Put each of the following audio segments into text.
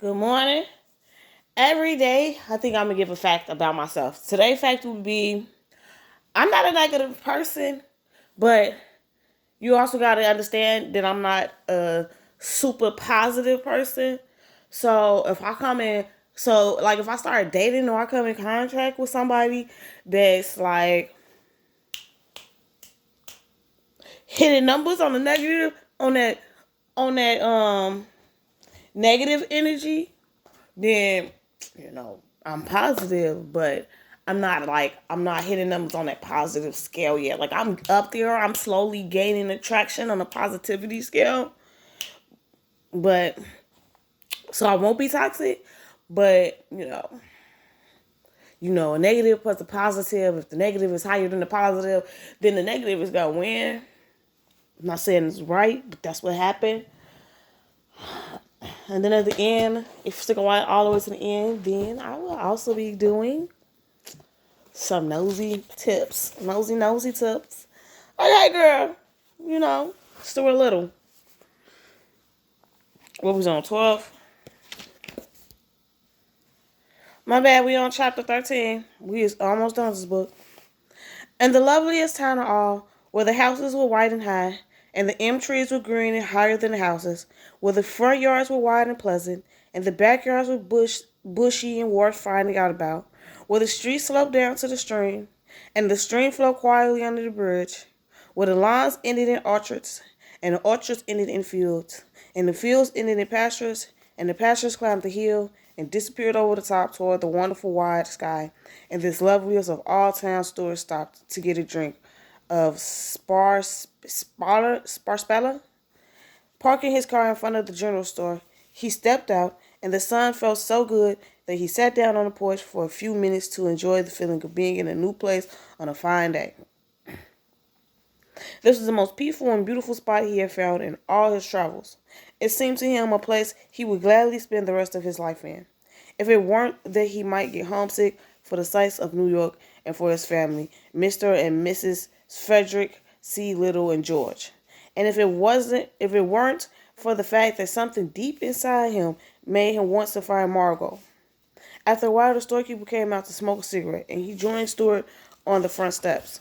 Good morning. Every day, I think I'm going to give a fact about myself. Today's fact would be I'm not a negative person, but you also got to understand that I'm not a super positive person. So if I come in, if I start dating or I come in contact with somebody that's like hitting numbers on the negative, on that negative energy, then I'm positive, but I'm not hitting numbers on that positive scale yet. Like I'm up there, I'm slowly gaining attraction on a positivity scale. But so I won't be toxic, but a negative plus a positive. If the negative is higher than the positive, then the negative is gonna win. I'm not saying it's right, but that's what happened. And then at the end, if you stick around all the way to the end, then I will also be doing some nosy tips. Nosy tips. Okay, girl. Still a little. What was on 12? My bad, we on chapter 13. We is almost done with this book. And the loveliest town of all, where the houses were white and high, and the elm trees were green and higher than the houses, where the front yards were wide and pleasant, and the backyards were bushy and worth finding out about, where the street sloped down to the stream, and the stream flowed quietly under the bridge, where the lawns ended in orchards, and the orchards ended in fields, and the fields ended in pastures, and the pastures climbed the hill and disappeared over the top toward the wonderful wide sky, and this loveliest of all town stores stopped to get a drink of Sparspella. Parking his car in front of the general store, he stepped out, and the sun felt so good that he sat down on the porch for a few minutes to enjoy the feeling of being in a new place on a fine day. This was the most peaceful and beautiful spot he had found in all his travels. It seemed to him a place he would gladly spend the rest of his life in, if it weren't that he might get homesick for the sights of New York and for his family, Mr. and Mrs. Frederick C. Little and George. And if it weren't for the fact that something deep inside him made him want to find Margot. After a while, the storekeeper came out to smoke a cigarette, and he joined Stuart on the front steps.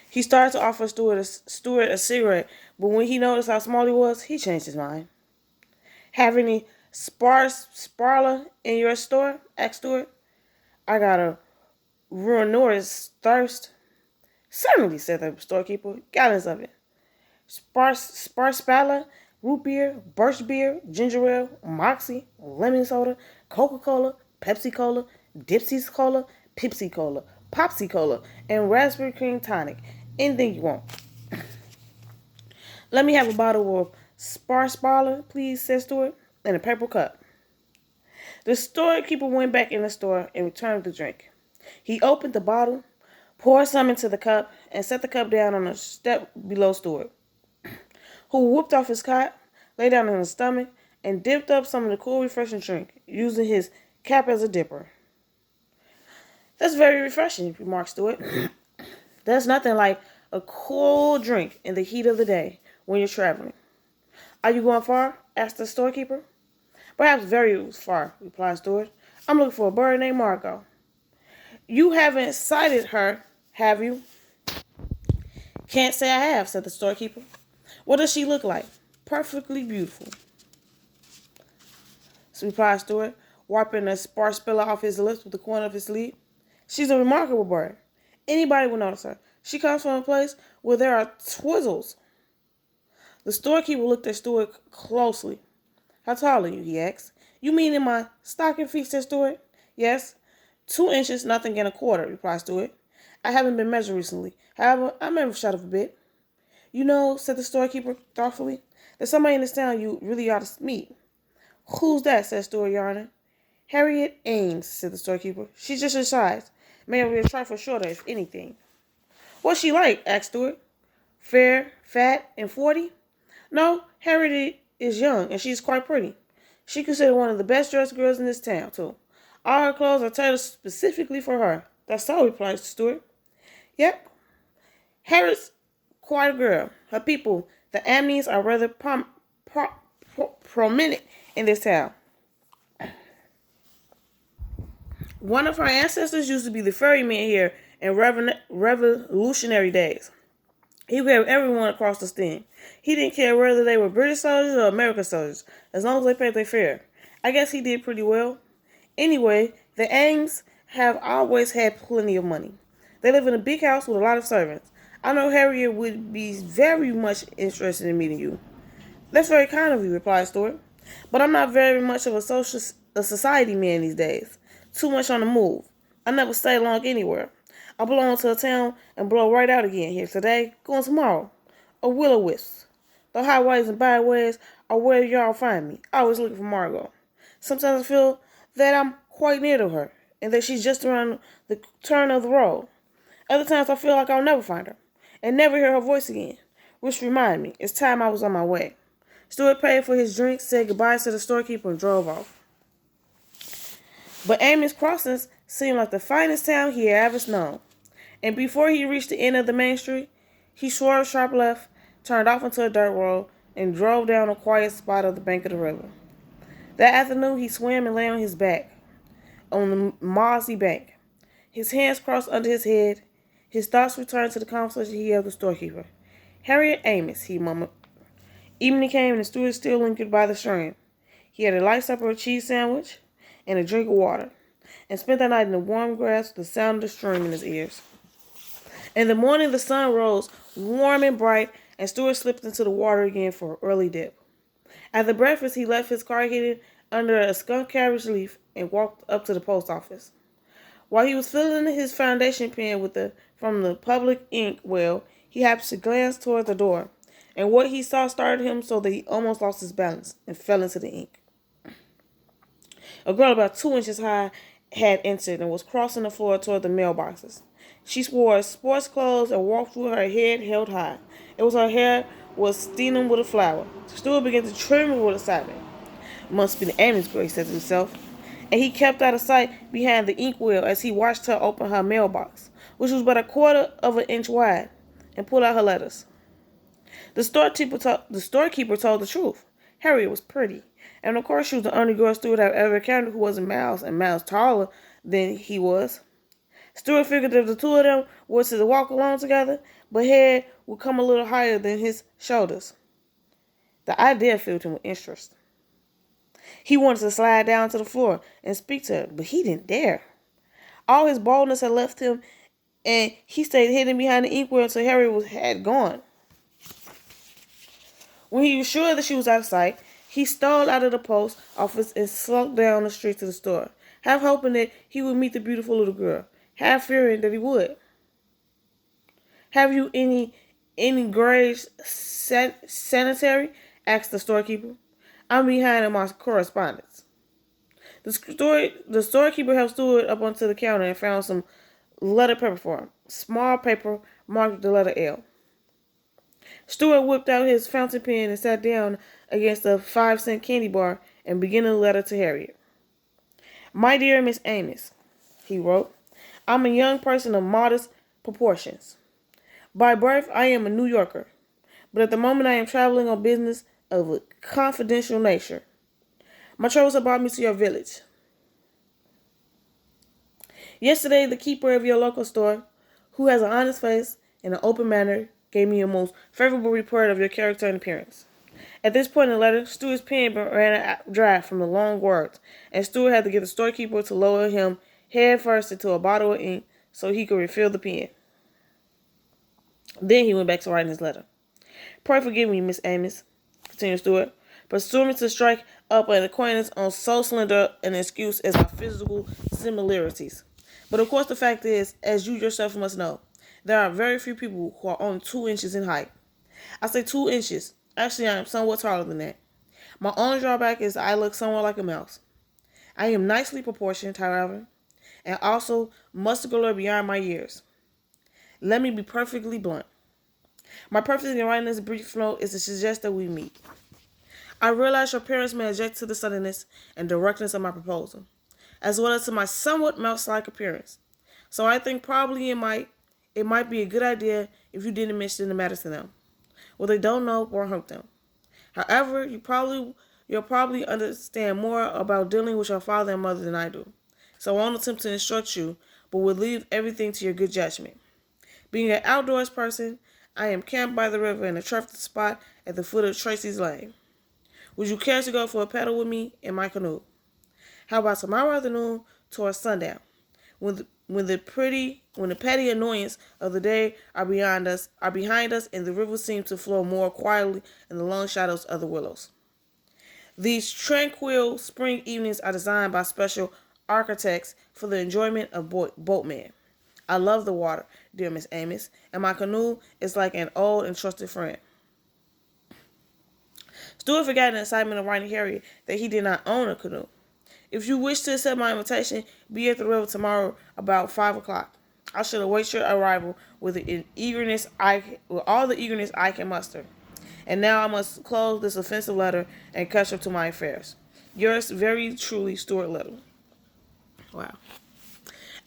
He started to offer Stuart a cigarette, but when he noticed how small he was, he changed his mind. Have any sparla in your store? Asked Stuart. I got a ruinous thirst. Certainly, said the storekeeper. Gallons of it. Sparspala, root beer, birch beer, ginger ale, moxie, lemon soda, Coca-Cola, Pepsi-Cola, Dipsy's Cola, Pepsi-Cola, Popsy-Cola, and raspberry cream tonic. Anything you want. Let me have a bottle of Sparspala, please, said Stuart, and a paper cup. The storekeeper went back in the store and returned the drink. He opened the bottle, poured some into the cup, and set the cup down on a step below Stuart, who whooped off his cot, lay down on his stomach, and dipped up some of the cool, refreshing drink, using his cap as a dipper. That's very refreshing, remarked Stuart. There's nothing like a cool drink in the heat of the day when you're traveling. Are you going far? Asked the storekeeper. Perhaps very far, replied Stuart. I'm looking for a bird named Margot. You haven't sighted her, have you? Can't say I have, said the storekeeper. What does she look like? Perfectly beautiful, replied Stuart, wiping a sparse spiller off his lips with the corner of his sleeve. She's a remarkable bird. Anybody will notice her. She comes from a place where there are twizzles. The storekeeper looked at Stuart closely. How tall are you? He asked. You mean in my stocking feet, said Stuart. Yes. 2 inches, nothing and a quarter, replied Stuart. I haven't been measured recently. However, I may have shot up a bit. You know, said the storekeeper thoughtfully, there's somebody in this town you really ought to meet. Who's that? Said Stuart, yarning. Harriet Ames, said the storekeeper. She's just your size. Maybe a trifle shorter, if anything. What's she like? Asked Stuart. Fair, fat, and 40? No, Harriet is young, and she's quite pretty. She's considered one of the best dressed girls in this town, too. All her clothes are tailored specifically for her. That's so, replied Stuart. Yep. Harriet's quite a girl. Her people, the Amneys, are rather prominent in this town. One of our ancestors used to be the ferryman here in revolutionary days. He paid everyone across the stream. He didn't care whether they were British soldiers or American soldiers, as long as they paid their fare. I guess he did pretty well. Anyway, the Ames have always had plenty of money. They live in a big house with a lot of servants. I know Harriet would be very much interested in meeting you. That's very kind of you, replied Stuart. But I'm not very much of a society man these days. Too much on the move. I never stay long anywhere. I belong to a town and blow right out again here today, going tomorrow. A will-o-wisp. The highways and byways are where y'all find me, always looking for Margot. Sometimes I feel that I'm quite near to her, and that she's just around the turn of the road. Other times I feel like I'll never find her, and never hear her voice again. Which remind me, it's time I was on my way. Stuart paid for his drink, said goodbye to the storekeeper, and drove off. But Amos Crossings seemed like the finest town he had ever known. And before he reached the end of the main street, he swerved sharp left, turned off into a dirt road, and drove down a quiet spot of the bank of the river. That afternoon, he swam and lay on his back on the mossy bank, his hands crossed under his head. His thoughts returned to the conversation he had with the storekeeper. Harriet Amos, he murmured. Evening came and the steward still lingered by the stream. He had a light supper of cheese sandwich and a drink of water, and spent the night in the warm grass with the sound of the stream in his ears. In the morning, the sun rose warm and bright, and Stuart slipped into the water again for an early dip. After breakfast, he left his car hidden under a skunk cabbage leaf and walked up to the post office. While he was filling his foundation pen from the public ink well, he happened to glance toward the door, and what he saw startled him so that he almost lost his balance and fell into the ink. A girl about 2 inches high had entered and was crossing the floor toward the mailboxes. She wore sports clothes and walked with her head held high. Her hair was steaming with a flower. Stuart began to tremble with excitement. Must be the Amos girl, he said to himself. And he kept out of sight behind the inkwell as he watched her open her mailbox, which was but a quarter of an inch wide, and pull out her letters. The storekeeper told the truth. Harriet was pretty, and of course she was the only girl Stuart had ever encountered who wasn't miles and miles taller than he was. Stuart figured that the two of them were to walk along together, but head would come a little higher than his shoulders. The idea filled him with interest. He wanted to slide down to the floor and speak to her, but he didn't dare. All his boldness had left him, and he stayed hidden behind the inkwell until Harriet had gone. When he was sure that she was out of sight, he stole out of the post office and slunk down the street to the store, half hoping that he would meet the beautiful little girl, half fearing that he would. "Have you any Gray's sanitary?" asked the storekeeper. "I'm behind in my correspondence." The storekeeper helped Stuart up onto the counter and found some letter paper for him. Small paper marked with the letter L. Stuart whipped out his fountain pen and sat down against a 5-cent candy bar and began a letter to Harriet. "My dear Miss Amos," he wrote, "I'm a young person of modest proportions. By birth, I am a New Yorker, but at the moment I am traveling on business of a confidential nature. My troubles have brought me to your village. Yesterday, the keeper of your local store, who has an honest face and an open manner, gave me a most favorable report of your character and appearance." At this point in the letter, Stuart's pen ran dry from the long words, and Stuart had to get the storekeeper to lower him head first into a bottle of ink so he could refill the pen. Then he went back to writing his letter. "Pray forgive me, Miss Amos," continued Stuart, "presuming to strike up an acquaintance on so slender an excuse as our physical similarities. But of course the fact is, as you yourself must know, there are very few people who are only 2 inches in height. I say 2 inches. Actually, I am somewhat taller than that. My only drawback is I look somewhat like a mouse. I am nicely proportioned, however, and also muscular beyond my years. Let me be perfectly blunt. My purpose in writing this brief note is to suggest that we meet. I realize your parents may object to the suddenness and directness of my proposal, as well as to my somewhat mouse-like appearance. So I think probably it might be a good idea if you didn't mention the matter to them. What they don't know won't hurt them. However, you'll probably understand more about dealing with your father and mother than I do. so I won't attempt to instruct you, but will leave everything to your good judgment. Being an outdoors person, I am camped by the river in a trusted spot at the foot of Tracy's Lane. Would you care to go for a paddle with me in my canoe? How about tomorrow afternoon towards sundown, when the petty annoyance of the day are behind us, and the river seems to flow more quietly in the long shadows of the willows. These tranquil spring evenings are designed by special architects for the enjoyment of boatmen. I love the water, dear Miss Amos, and my canoe is like an old and trusted friend. Stuart forgot in the excitement of writing Harriet that he did not own a canoe. If you wish to accept my invitation, be at the river tomorrow about 5 o'clock. I shall await your arrival with all the eagerness I can muster. And now I must close this offensive letter and catch up to my affairs. Yours very truly, Stuart Little. Wow.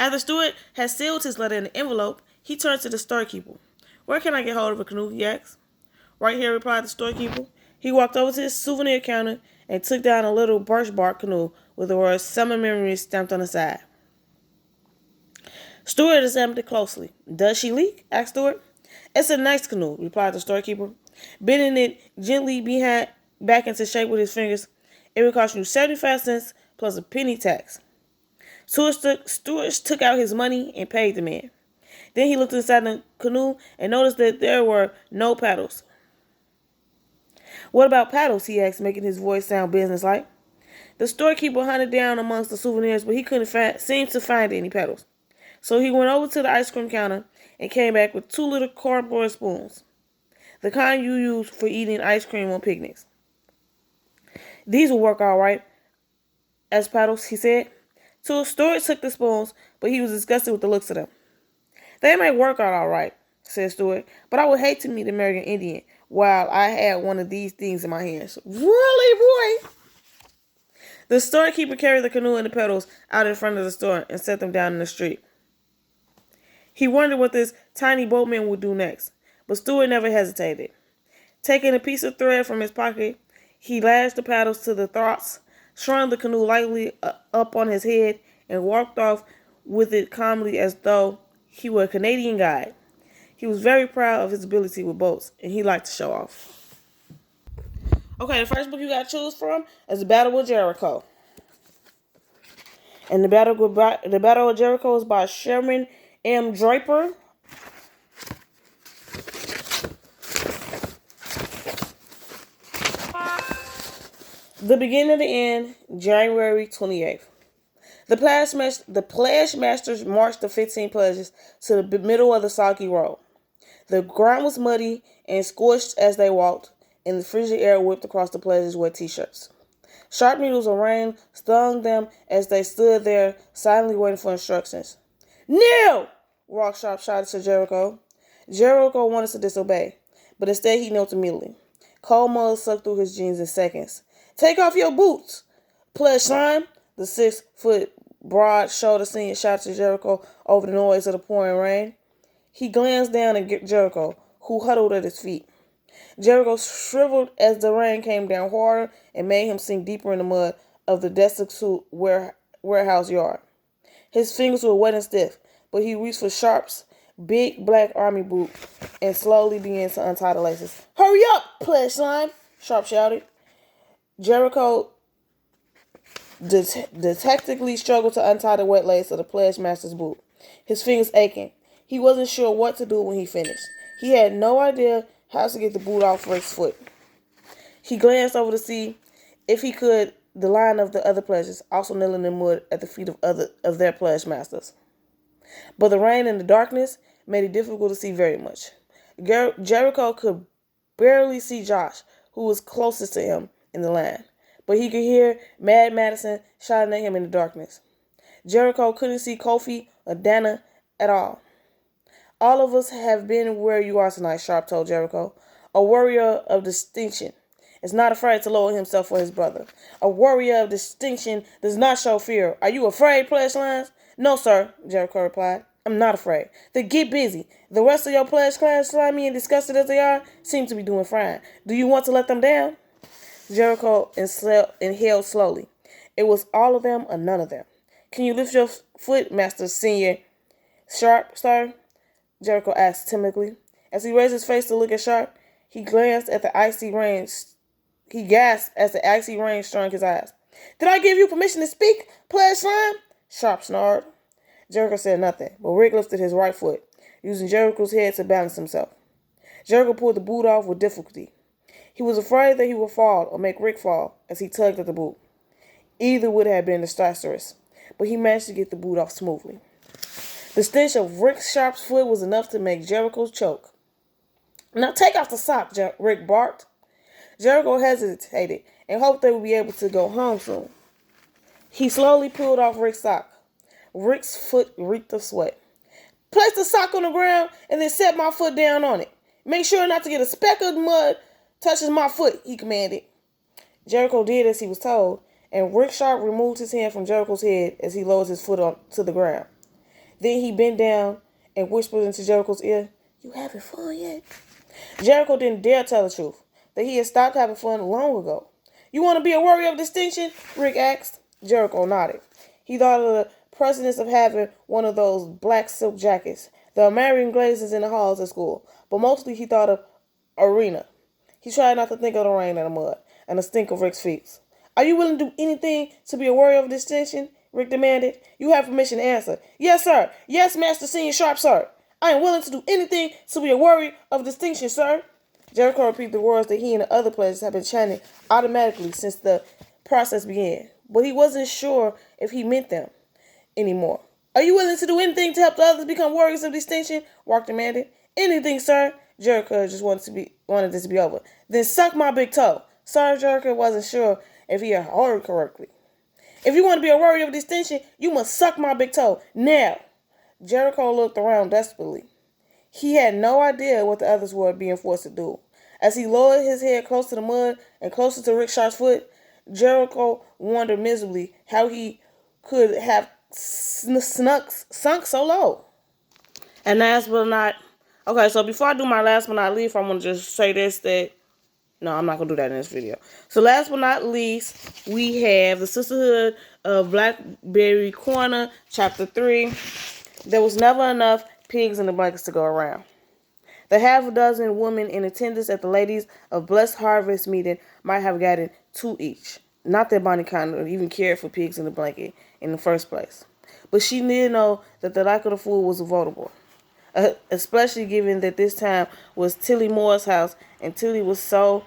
After Stuart had sealed his letter in the envelope, he turned to the storekeeper. Where can I get hold of a canoe, he asked. Right here, replied the storekeeper. He walked over to his souvenir counter and took down a little birch bark canoe with the words "Summer Memories" stamped on the side. Stuart examined it closely. Does she leak? Asked Stuart. It's a nice canoe, replied the storekeeper. Bending it gently back into shape with his fingers, it would cost you 75 cents plus a penny tax. Stuart took out his money and paid the man. Then he looked inside the canoe and noticed that there were no paddles. What about paddles? He asked, making his voice sound businesslike. The storekeeper hunted down amongst the souvenirs, but he couldn't seem to find any paddles. So he went over to the ice cream counter and came back with 2 little cardboard spoons, the kind you use for eating ice cream on picnics. These will work all right as paddles, he said. So Stuart took the spoons, but he was disgusted with the looks of them. They may work out all right, said Stuart, but I would hate to meet an American Indian while I had one of these things in my hands. Really, boy? The storekeeper carried the canoe and the pedals out in front of the store and set them down in the street. He wondered what this tiny boatman would do next, but Stuart never hesitated. Taking a piece of thread from his pocket, he lashed the paddles to the thwarts, swung the canoe lightly up on his head, and walked off with it calmly as though he were a Canadian guide. He was very proud of his ability with boats, and he liked to show off. Okay, the first book you got to choose from is The Battle of Jericho. And The Battle of Jericho is by Sherman M. Draper. The beginning of the end, January 28th. The pledge masters marched the 15 pledges to the middle of the soggy road. The ground was muddy and scorched as they walked, and the frigid air whipped across the pledges' wet t-shirts. Sharp needles of rain stung them as they stood there, silently waiting for instructions. Kneel! Rock Sharp shouted to Jericho. Jericho wanted to disobey, but instead he knelt immediately. Cold mud sucked through his jeans in seconds. Take off your boots, pledge slime, the 6-foot broad-shouldered senior shouted to Jericho over the noise of the pouring rain. He glanced down at Jericho, who huddled at his feet. Jericho shriveled as the rain came down harder and made him sink deeper in the mud of the destitute warehouse yard. His fingers were wet and stiff, but he reached for Sharp's big black army boot and slowly began to untie the laces. Hurry up, pledge slime, Sharp shouted. Jericho detectively struggled to untie the wet lace of the pledge master's boot, his fingers aching. He wasn't sure what to do when he finished. He had no idea how to get the boot off Rick's foot. He glanced over to see, if he could, the line of the other pledges, also kneeling in mud at the feet of their pledge masters. But the rain and the darkness made it difficult to see very much. Jericho could barely see Josh, who was closest to him in the line, but he could hear Mad Madison shouting at him in the darkness. Jericho couldn't see Kofi or Dana at all. All of us have been where you are tonight, Sharp told Jericho. A warrior of distinction is not afraid to lower himself for his brother. A warrior of distinction does not show fear. Are you afraid, pledge lines? No, sir, Jericho replied. I'm not afraid. Then get busy. The rest of your pledge class, slimy and disgusted as they are, seem to be doing fine. Do you want to let them down? Jericho inhaled slowly. It was all of them or none of them. Can you lift your foot, Master Senior Sharp, sir? Jericho asked timidly. As he raised his face to look at Sharp, he glanced at the icy rain. He gasped as the icy rain struck his eyes. Did I give you permission to speak, Pledge Slime? Sharp snarled. Jericho said nothing, but Rick lifted his right foot, using Jericho's head to balance himself. Jericho pulled the boot off with difficulty. He was afraid that he would fall or make Rick fall as he tugged at the boot. Either would have been disastrous, but he managed to get the boot off smoothly. The stench of Rick Sharp's foot was enough to make Jericho choke. Now take off the sock, Rick barked. Jericho hesitated and hoped they would be able to go home soon. He slowly peeled off Rick's sock. Rick's foot reeked of sweat. Place the sock on the ground and then set my foot down on it. Make sure not to get a speck of mud touches my foot, he commanded. Jericho did as he was told, and Rick Sharp removed his hand from Jericho's head as he lowered his foot to the ground. Then he bent down and whispered into Jericho's ear, "You having fun yet?" Jericho didn't dare tell the truth, that he had stopped having fun long ago. "You want to be a warrior of distinction?" Rick asked. Jericho nodded. He thought of the precedence of having one of those black silk jackets, the American glazes in the halls at school, but mostly he thought of arena. He tried not to think of the rain and the mud, and the stink of Rick's feet. "Are you willing to do anything to be a warrior of distinction?" Rick demanded. "You have permission to answer." "Yes, sir. Yes, Master Senior Sharp, sir. I am willing to do anything to be a warrior of distinction, sir." Jericho repeated the words that he and the other players had been chanting automatically since the process began, but he wasn't sure if he meant them anymore. "Are you willing to do anything to help the others become warriors of distinction?" Walk demanded. "Anything, sir." Jericho just wanted this to be over. "Then suck my big toe." Sir, Jericho wasn't sure if he had heard correctly. "If you want to be a warrior of distinction, you must suck my big toe. Now." Jericho looked around desperately. He had no idea what the others were being forced to do. As he lowered his head close to the mud and closer to Rick Sharp's foot, Jericho wondered miserably how he could have sunk so low. And last but not... Okay, so before I do my last but not least, I'm going to just say this, that... No, I'm not going to do that in this video. So last but not least, we have the Sisterhood of Blackberry Corner, Chapter 3. There was never enough pigs in the blankets to go around. The half a dozen women in attendance at the Ladies of Blessed Harvest meeting might have gotten 2 each. Not that Bonnie kind of even cared for pigs in the blanket in the first place. But she did know that the lack of the food was avoidable. Especially given that this time was Tilly Moore's house, and Tilly was so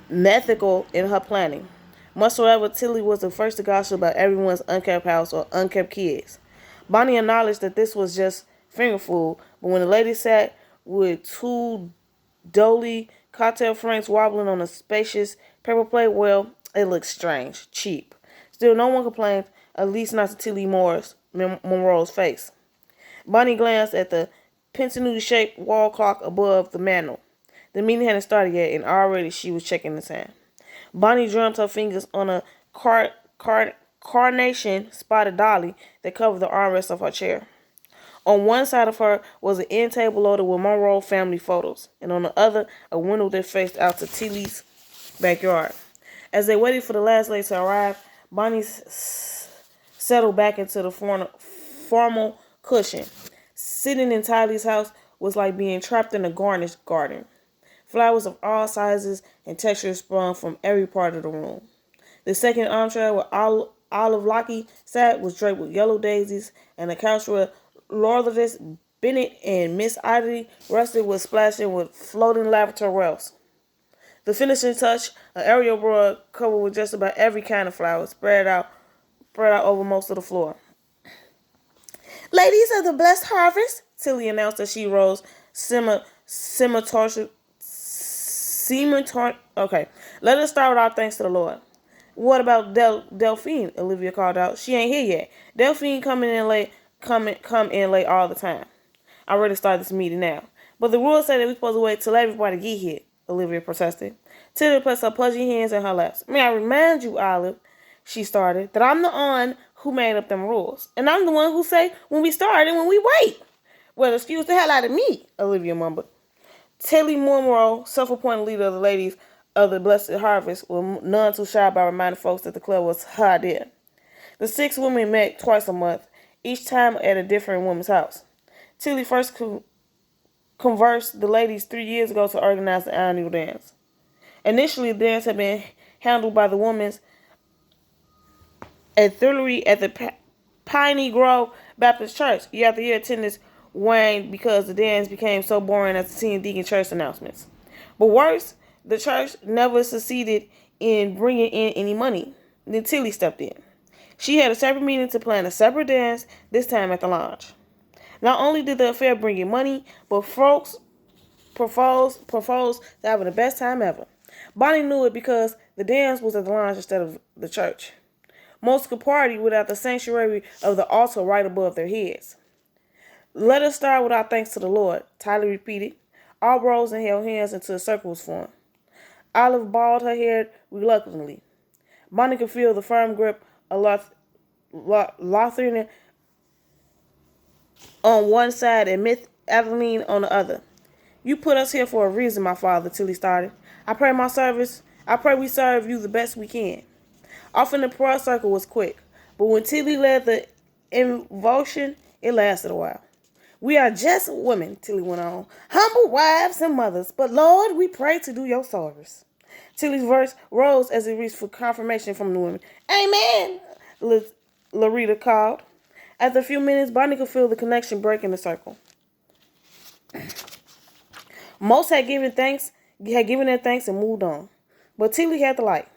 methodical in her planning. Whatsoever, Tilly was the first to gossip about everyone's unkept house or unkept kids. Bonnie acknowledged that this was just finger food, but when the lady sat with 2 dolly cocktail franks wobbling on a spacious paper plate, well, it looked strange, cheap. Still, no one complained, at least not to Tilly Monroe's face. Bonnie glanced at the pentanude-shaped wall clock above the mantel. The meeting hadn't started yet, and already she was checking the time. Bonnie drummed her fingers on a carnation-spotted dolly that covered the armrest of her chair. On one side of her was an end table loaded with Monroe family photos, and on the other, a window that faced out to Tilly's backyard. As they waited for the last lady to arrive, Bonnie settled back into the formal cushion. Sitting in Tilly's house was like being trapped in a garnished garden. Flowers of all sizes and textures sprung from every part of the room. The second armchair where Olive Lockie sat was draped with yellow daisies, and the couch where Lourdes Bennett and Miss Ivy rested was splashing with floating lavender wells. The finishing touch, an aerial rug covered with just about every kind of flower, spread out over most of the floor. "Ladies of the Blessed Harvest," Tilly announced as she rose Okay, let us start with our thanks to the Lord. "What about Delphine?" Olivia called out. "She ain't here yet. Delphine come in late all the time." "I already started this meeting now." "But the rules say that we're supposed to wait till everybody get here," Olivia protested. Tilly placed her pudgy hands in her laps. "May I remind you, Olive," she started, "that I'm the one who made up them rules. And I'm the one who say when we start and when we wait." "Well, excuse the hell out of me," Olivia mumbled. Tilly Monroe, self-appointed leader of the Ladies of the Blessed Harvest, was none too shy about reminding folks that the club was her idea. The 6 women met twice a month, each time at a different woman's house. Tilly first conversed the ladies 3 years ago to organize the annual dance. Initially, the dance had been handled by the women's artillery at the Piney Grove Baptist Church. Year after year, attendance waned because the dance became so boring as the teen deacon church announcements. But worse, the church never succeeded in bringing in any money. Then Tilly stepped in. She had a separate meeting to plan a separate dance, this time at the lodge. Not only did the affair bring in money, but folks proposed to having the best time ever. Bonnie knew it because the dance was at the lodge instead of the church. Most could party without the sanctuary of the altar right above their heads. Let us start with our thanks to the Lord, Tyler repeated. All rose and held hands until a circle was formed. Olive balled her head reluctantly. Bonnie could feel the firm grip of Lothrina on one side and Miss Adeline on the other. You put us here for a reason, my father, Tilly started. I pray we serve you the best we can. Often the prayer circle was quick, but when Tilly led the invocation, it lasted a while. We are just women, Tilly went on, humble wives and mothers, but Lord, we pray to do your service. Tilly's voice rose as it reached for confirmation from the women. Amen, Larita called. After a few minutes, Bonnie could feel the connection break in the circle. Most had given their thanks and moved on, but Tilly had the light.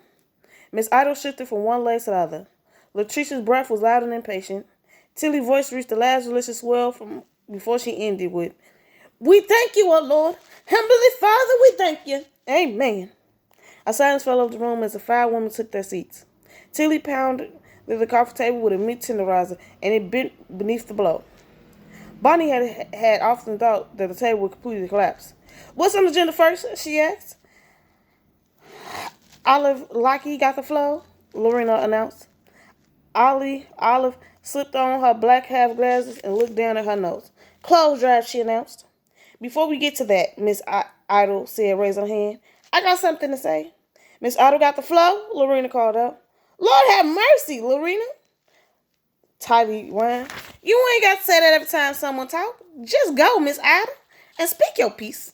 Miss Idle shifted from one leg to the other. Latricia's breath was loud and impatient. Tilly's voice reached the last delicious swell from before she ended with, We thank you, O Lord. Heavenly Father, we thank you. Amen. A silence fell over the room as the 5 women took their seats. Tilly pounded the coffee table with a meat tenderizer, and it bent beneath the blow. Bonnie had often thought that the table would completely collapse. What's on the agenda first? She asked. Olive Lockey got the flow, Lorena announced. Olive slipped on her black half glasses and looked down at her nose. Clothes drive, she announced. Before we get to that, Miss Idle said, raising her hand, I got something to say. Miss Idle got the flow, Lorena called out. Lord have mercy, Lorena. Tilly whined. You ain't got to say that every time someone talk. Just go, Miss Idle, and speak your piece.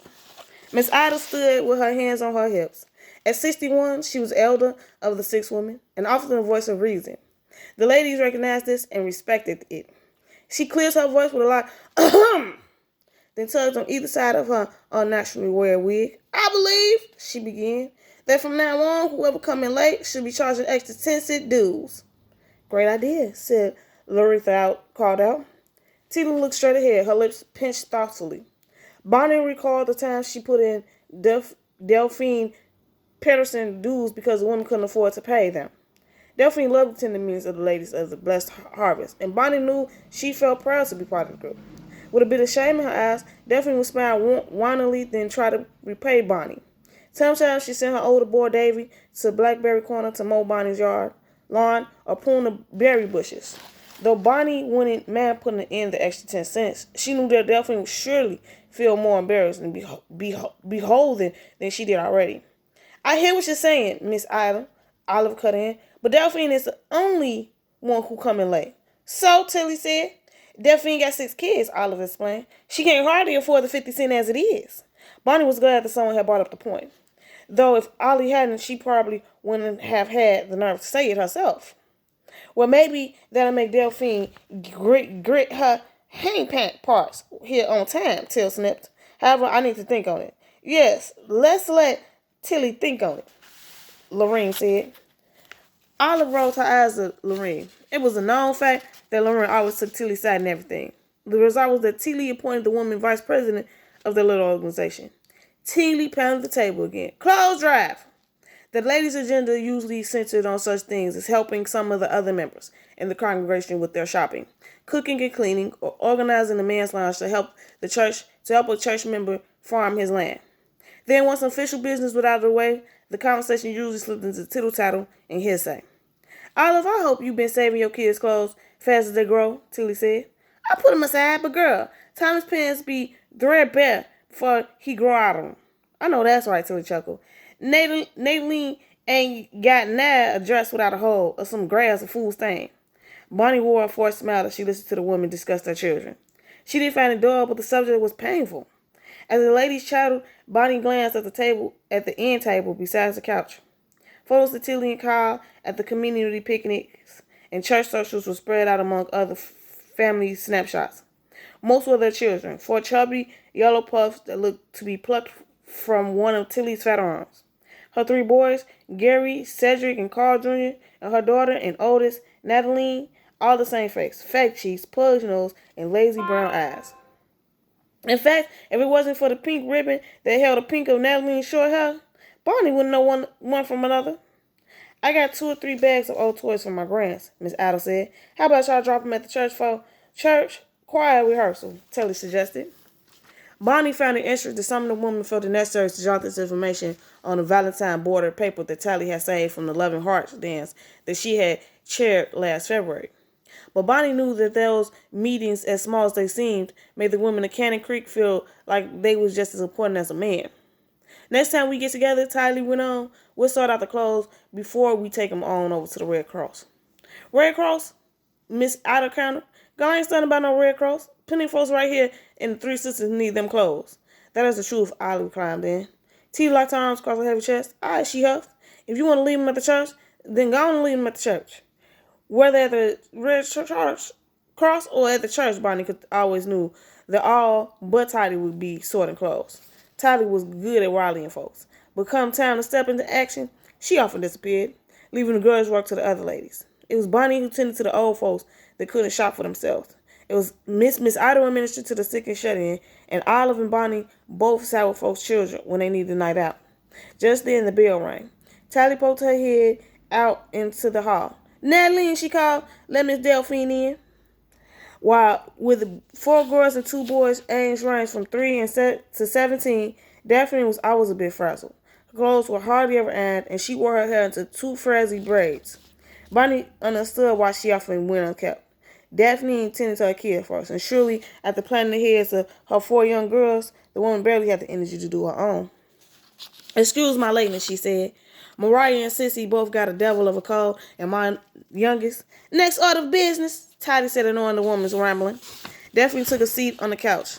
Miss Idle stood with her hands on her hips. At 61, she was elder of the 6 women, and often a voice of reason. The ladies recognized this and respected it. She clears her voice with a lot then tugged on either side of her unnaturally wear wig. I believe, she began, that from now on, whoever come in late should be charging extra 10-cent dues. Great idea, said Laretha called out. Tina looked straight ahead, her lips pinched thoughtfully. Bonnie recalled the time she put in Delphine Pedersen dues because the woman couldn't afford to pay them. Delphine loved the tender meetings of the ladies of the blessed harvest, and Bonnie knew she felt proud to be part of the group. With a bit of shame in her eyes, Delphine would smile wantonly, then try to repay Bonnie. Sometimes she sent her older boy Davy to Blackberry Corner to mow Bonnie's lawn, or prune the berry bushes. Though Bonnie wouldn't mind putting in the extra 10 cents, she knew that Delphine would surely feel more embarrassed and beholden than she did already. I hear what you're saying, Miss Olive cut in, but Delphine is the only one who come in late. So, Tilly said. Delphine got 6 kids, Olive explained. She can't hardly afford the 50 cents as it is. Bonnie was glad that someone had brought up the point. Though if Ollie hadn't, she probably wouldn't have had the nerve to say it herself. Well, maybe that'll make Delphine grit her hang pant parts here on time, Till snipped. However, I need to think on it. Yes, let's let Tilly think on it, Lorraine said. Olive rolled her eyes at Lorraine. It was a known fact that Lorraine always took Tilly's side in everything. The result was that Tilly appointed the woman vice president of the little organization. Tilly pounded the table again. Clothes drive. The ladies' agenda usually centered on such things as helping some of the other members in the congregation with their shopping, cooking and cleaning, or organizing the men's lounge to help a church member farm his land. Then, once official business was out of the way, the conversation usually slipped into tittle-tattle and hearsay. Olive, I hope you've been saving your kids' clothes fast as they grow, Tilly said. I put them aside, but girl, Thomas' pants be threadbare before he grow out of them. I know that's right, Tilly chuckled. Nadine ain't got now a dress without a hole or some grass or fool's thing. Bonnie wore a forced smile as she listened to the women discuss their children. She didn't find it dull, but the subject was painful. As the ladies chatted, Bonnie glanced at the end table beside the couch. Photos of Tilly and Kyle at the community picnics and church socials were spread out among other family snapshots. Most were their children, 4 chubby yellow puffs that looked to be plucked from one of Tilly's fat arms. Her 3 boys, Gary, Cedric, and Carl Jr., and her daughter and oldest, Natalie, all the same face, fake cheeks, pudge nose, and lazy brown eyes. In fact, if it wasn't for the pink ribbon that held a pink of Natalie's short hair, Bonnie wouldn't know one from another. I got 2 or 3 bags of old toys for my grands, Miss Adams said. How about y'all drop them at the church for church choir rehearsal? Tilly suggested. Bonnie found it interesting that some of the women felt it necessary to jot this information on a Valentine bordered paper that Tally had saved from the Loving Hearts dance that she had chaired last February. But Bonnie knew that those meetings, as small as they seemed, made the women of Cannon Creek feel like they was just as important as a man. Next time we get together, Tylee went on, we'll sort out the clothes before we take them on over to the Red Cross. Red Cross? Miss Ida countered. God ain't studying about no Red Cross. Plenty of folks right here and the 3 sisters need them clothes. That is the truth, Olive climbed in. T locked her arms across her heavy chest. All right, she huffed. If you want to leave them at the church, then go on and leave them at the church. Whether at the Red Cross or at the church, Bonnie always knew that all but Tylee would be sorting clothes. Tylee was good at rallying folks, but come time to step into action, she often disappeared, leaving the girls' work to the other ladies. It was Bonnie who tended to the old folks that couldn't shop for themselves. It was Miss Ida administered to the sick and shut-in, and Olive and Bonnie both sat with folks' children when they needed a night out. Just then the bell rang. Tylee poked her head out into the hall. Natalie, she called, let Miss Delphine in. While with the 4 girls and 2 boys, age ranged from 3 to 17, Daphne was always a bit frazzled. Her clothes were hardly ever ironed, and she wore her hair into 2 frizzy braids. Bonnie understood why she often went unkept. Daphne tended to her kids first, and surely, after planting the heads of her 4 young girls, the woman barely had the energy to do her own. Excuse my lateness, she said. Mariah and Sissy both got a devil of a cold, and my youngest. Next order of business, Toddy said, annoying the woman's rambling. Daphne took a seat on the couch.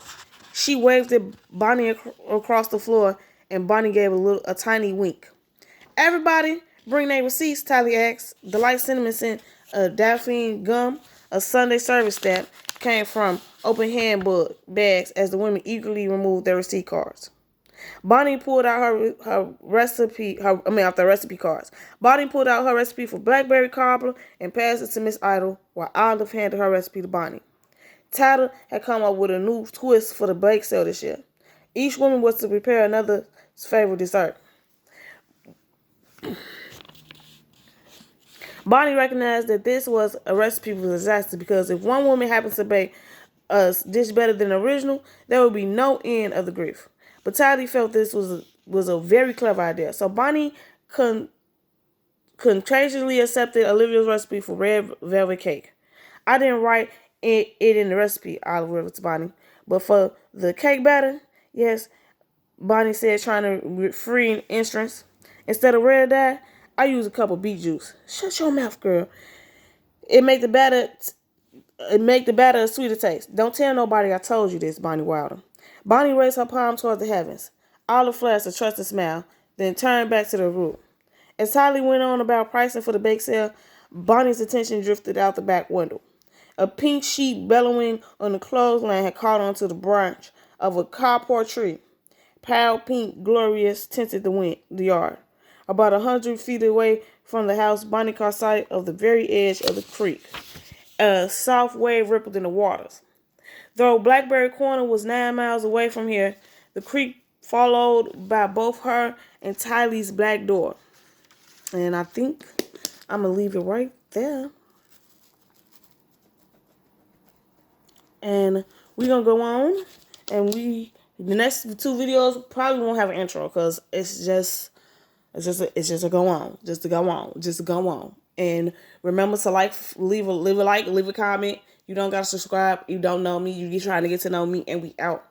She waved at Bonnie across the floor, and Bonnie gave a tiny wink. Everybody, bring their receipts, Tally asked. The light cinnamon scent of Daphne gum, a Sunday service stamp, came from open handbook bags as the women eagerly removed their receipt cards. Bonnie pulled out her recipe cards. Bonnie pulled out her recipe for blackberry cobbler and passed it to Miss Idle, while Olive handed her recipe to Bonnie. Tata had come up with a new twist for the bake sale this year. Each woman was to prepare another's favorite dessert. Bonnie recognized that this was a recipe for disaster because if one woman happens to bake a dish better than the original, there would be no end of the grief. But Tylee felt this was a very clever idea. So Bonnie contagiously accepted Olivia's recipe for red velvet cake. I didn't write it in the recipe, Olive revealed to Bonnie. But for the cake batter, yes, Bonnie said, trying to free entrance. Instead of red dye, I use a cup of beet juice. Shut your mouth, girl. It make the batter a sweeter taste. Don't tell nobody I told you this, Bonnie Wilder. Bonnie raised her palm toward the heavens. Olive flashed a trusting smile, then turned back to the room. As Tylee went on about pricing for the bake sale, Bonnie's attention drifted out the back window. A pink sheep bellowing on the clothesline had caught onto the branch of a carport tree. Pale pink glorious tinted the yard. About 100 feet away from the house, Bonnie caught sight of the very edge of the creek. A soft wave rippled in the waters. Though Blackberry Corner was 9 miles away from here, the creek followed by both her and Tylee's back door. And I think I'm going to leave it right there. And we're going to go on. And the next 2 videos probably won't have an intro because it's just a go on. Just to go on. And remember to leave a like, leave a comment. You don't got to subscribe. You don't know me. You just trying to get to know me. And we out.